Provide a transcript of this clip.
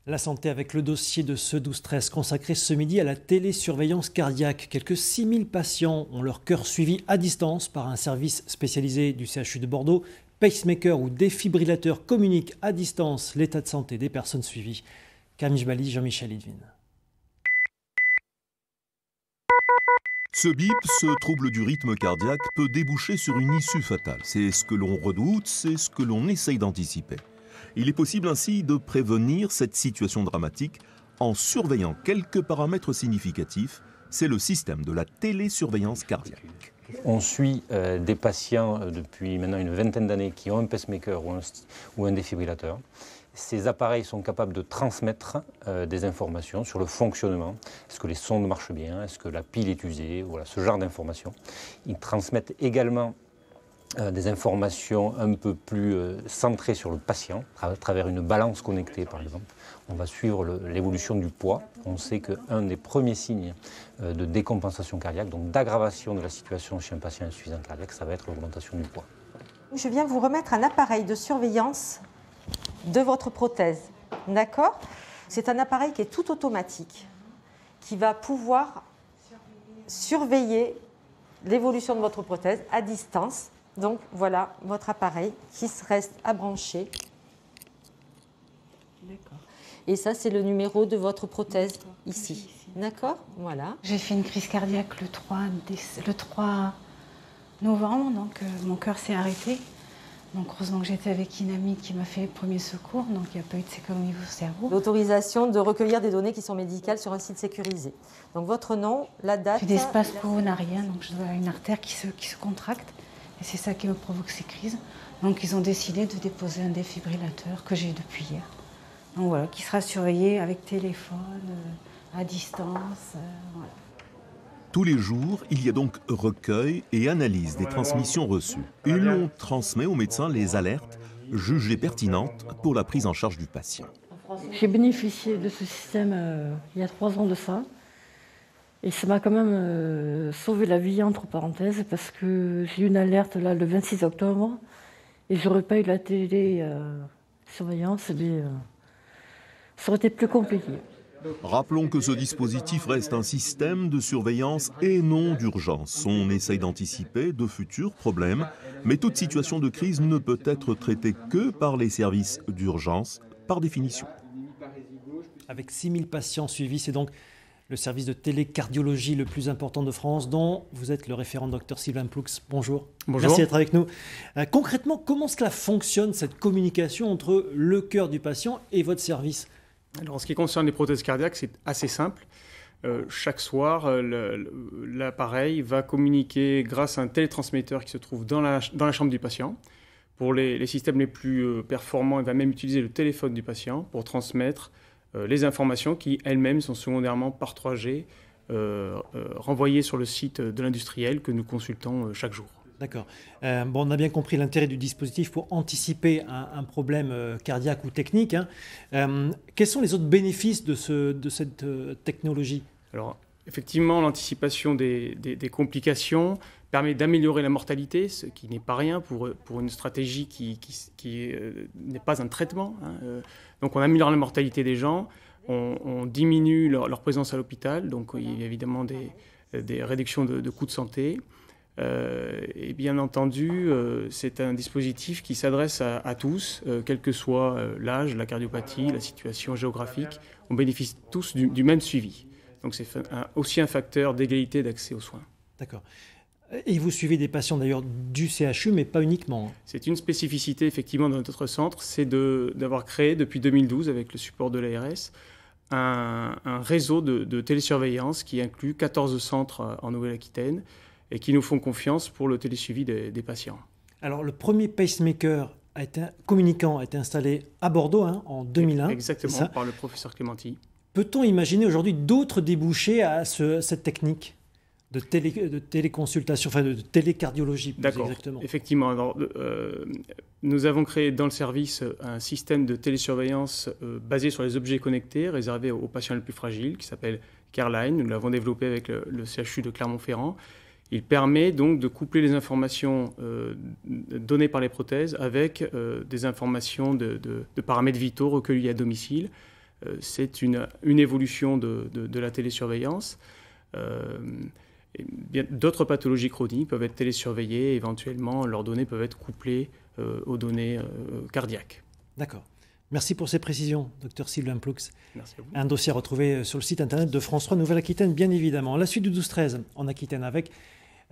La santé avec le dossier de ce 12-13 consacré ce midi à la télésurveillance cardiaque. Quelques 6000 patients ont leur cœur suivi à distance par un service spécialisé du CHU de Bordeaux. Pacemaker ou défibrillateur communiquent à distance l'état de santé des personnes suivies. Camille Jbali, Jean-Michel Lidvin. Ce bip, ce trouble du rythme cardiaque, peut déboucher sur une issue fatale. C'est ce que l'on redoute, c'est ce que l'on essaye d'anticiper. Il est possible ainsi de prévenir cette situation dramatique en surveillant quelques paramètres significatifs. C'est le système de la télésurveillance cardiaque. On suit des patients depuis maintenant une vingtaine d'années qui ont un pacemaker ou un défibrillateur. Ces appareils sont capables de transmettre des informations sur le fonctionnement. Est-ce que les sondes marchent bien? Est-ce que la pile est usée? Voilà, ce genre d'informations. Ils transmettent également des informations un peu plus centrées sur le patient, à travers une balance connectée par exemple. On va suivre l'évolution du poids. On sait qu'un des premiers signes de décompensation cardiaque, donc d'aggravation de la situation chez un patient insuffisant cardiaque, ça va être l'augmentation du poids. Je viens vous remettre un appareil de surveillance de votre prothèse, d'accord? C'est un appareil qui est tout automatique, qui va pouvoir surveiller l'évolution de votre prothèse à distance. Donc voilà votre appareil qui reste à brancher. D'accord. Et ça, c'est le numéro de votre prothèse ici. D'accord? Voilà. J'ai fait une crise cardiaque le 3 novembre, donc mon cœur s'est arrêté. Donc heureusement que j'étais avec une amie qui m'a fait les premiers secours, donc il n'y a pas eu de séquelles au niveau du cerveau. L'autorisation de recueillir des données qui sont médicales sur un site sécurisé. Donc votre nom, la date... J'ai des espaces coronariens, donc je dois une artère qui se contracte, et c'est ça qui me provoque ces crises. Donc ils ont décidé de déposer un défibrillateur que j'ai depuis hier. Donc voilà, qui sera surveillé avec téléphone, à distance, voilà. Tous les jours, il y a donc recueil et analyse des transmissions reçues. Et l'on transmet aux médecins les alertes jugées pertinentes pour la prise en charge du patient. J'ai bénéficié de ce système il y a 3 ans de ça. Et ça m'a quand même sauvé la vie, entre parenthèses, parce que j'ai eu une alerte là, le 26 octobre et j'aurais pas eu la télé-surveillance, ça aurait été plus compliqué. Rappelons que ce dispositif reste un système de surveillance et non d'urgence. On essaye d'anticiper de futurs problèmes, mais toute situation de crise ne peut être traitée que par les services d'urgence, par définition. Avec 6000 patients suivis, c'est donc le service de télécardiologie le plus important de France, dont vous êtes le référent Dr Sylvain Ploux. Bonjour. Bonjour. Merci d'être avec nous. Concrètement, comment cela fonctionne, cette communication entre le cœur du patient et votre service ? Alors, en ce qui concerne les prothèses cardiaques, c'est assez simple. Chaque soir, l'appareil va communiquer grâce à un télétransmetteur qui se trouve dans la chambre du patient. Pour les systèmes les plus performants, il va même utiliser le téléphone du patient pour transmettre les informations qui, elles-mêmes, sont secondairement par 3G renvoyées sur le site de l'industriel que nous consultons chaque jour. D'accord. On a bien compris l'intérêt du dispositif pour anticiper un problème cardiaque ou technique. Quels sont les autres bénéfices de cette technologie ? Alors, effectivement, l'anticipation des complications permet d'améliorer la mortalité, ce qui n'est pas rien pour une stratégie qui n'est pas un traitement. Donc, on améliore la mortalité des gens, on diminue leur présence à l'hôpital, donc il y a évidemment des réductions de coûts de santé. Et bien entendu, c'est un dispositif qui s'adresse à tous, quel que soit l'âge, la cardiopathie, la situation géographique. On bénéficie tous du même suivi. Donc c'est aussi un facteur d'égalité d'accès aux soins. D'accord. Et vous suivez des patients d'ailleurs du CHU, mais pas uniquement. C'est une spécificité effectivement de notre centre, c'est d'avoir créé depuis 2012, avec le support de l'ARS, un réseau de télésurveillance qui inclut 14 centres en Nouvelle-Aquitaine, et qui nous font confiance pour le télésuivi des patients. Alors, le premier pacemaker communicant a été installé à Bordeaux en 2001. Exactement, par le professeur Clémenti. Peut-on imaginer aujourd'hui d'autres débouchés à cette technique de téléconsultation, enfin de télécardiologie plus exactement ? Effectivement. Alors, nous avons créé dans le service un système de télésurveillance basé sur les objets connectés, réservé aux patients les plus fragiles, qui s'appelle CareLine. Nous l'avons développé avec le CHU de Clermont-Ferrand. Il permet donc de coupler les informations données par les prothèses avec des informations de paramètres vitaux recueillis à domicile. c'est une évolution de la télésurveillance. D'autres pathologies chroniques peuvent être télésurveillées, éventuellement leurs données peuvent être couplées aux données cardiaques. D'accord. Merci pour ces précisions, Dr Sylvain Ploux. Merci à vous. Un dossier à retrouver sur le site internet de France 3 Nouvelle-Aquitaine, bien évidemment. La suite du 12-13 en Aquitaine avec